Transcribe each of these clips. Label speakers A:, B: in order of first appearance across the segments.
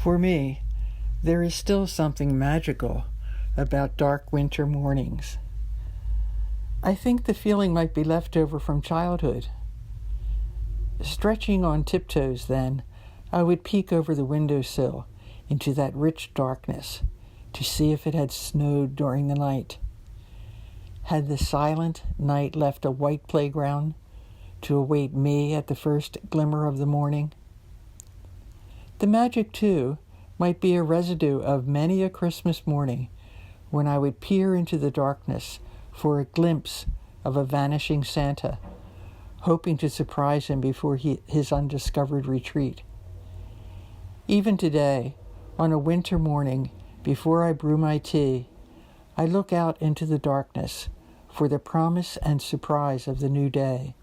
A: For me, there is still something magical about dark winter mornings. I think the feeling might be left over from childhood. Stretching on tiptoes, then, I would peek over the windowsill into that rich darkness to see if it had snowed during the night. Had the silent night left a white playground to await me at the first glimmer of the morning? The magic, too, might be a residue of many a Christmas morning when I would peer into the darkness for a glimpse of a vanishing Santa, hoping to surprise him before his undiscovered retreat. Even today, on a winter morning, before I brew my tea, I look out into the darkness for the promise and surprise of the new day.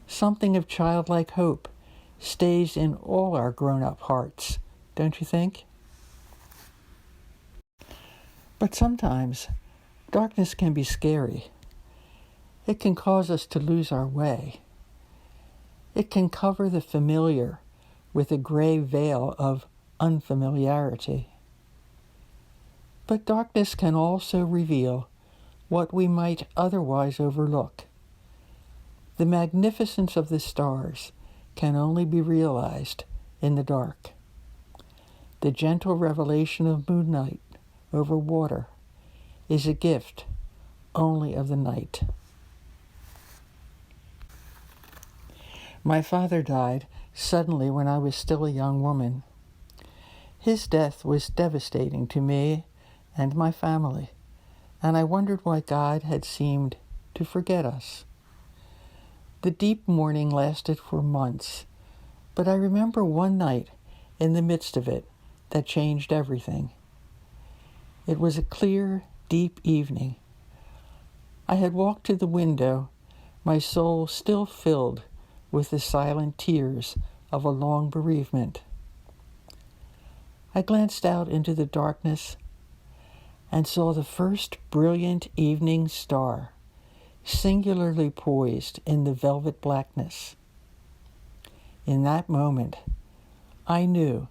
A: Something of childlike hope stays in all our grown-up hearts, don't you think? But sometimes, darkness can be scary. It can cause us to lose our way. It can cover the familiar with a gray veil of unfamiliarity. But darkness can also reveal what we might otherwise overlook. The magnificence of the stars can only be realized in the dark. The gentle revelation of moonlight over water is a gift only of the night. My father died suddenly when I was still a young woman. His death was devastating to me and my family, and I wondered why God had seemed to forget us. The deep mourning lasted for months, but I remember one night in the midst of it that changed everything. It was a clear, deep evening. I had walked to the window, my soul still filled with the silent tears of a long bereavement. I glanced out into the darkness and saw the first brilliant evening star, singularly poised in the velvet blackness. In that moment, I knew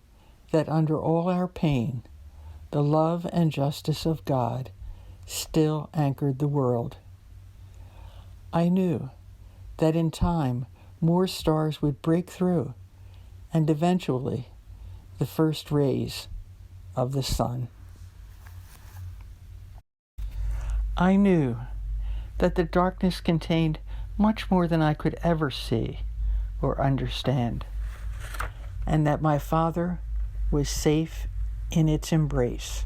A: that under all our pain, the love and justice of God still anchored the world. I knew that in time, more stars would break through, and eventually, the first rays of the sun. I knew that the darkness contained much more than I could ever see or understand, and that my Father was safe in its embrace.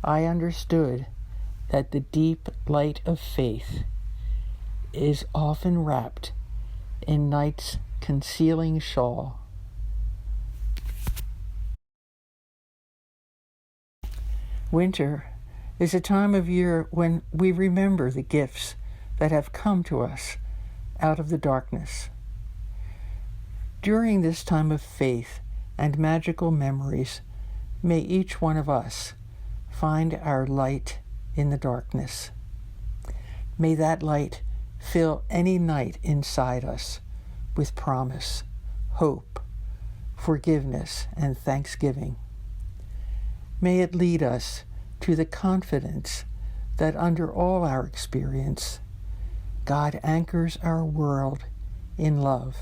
A: I understood that the deep light of faith is often wrapped in night's concealing shawl. Winter is a time of year when we remember the gifts that have come to us out of the darkness. During this time of faith and magical memories, may each one of us find our light in the darkness. May that light fill any night inside us with promise, hope, forgiveness, and thanksgiving. May it lead us to the confidence that under all our experience, God anchors our world in love.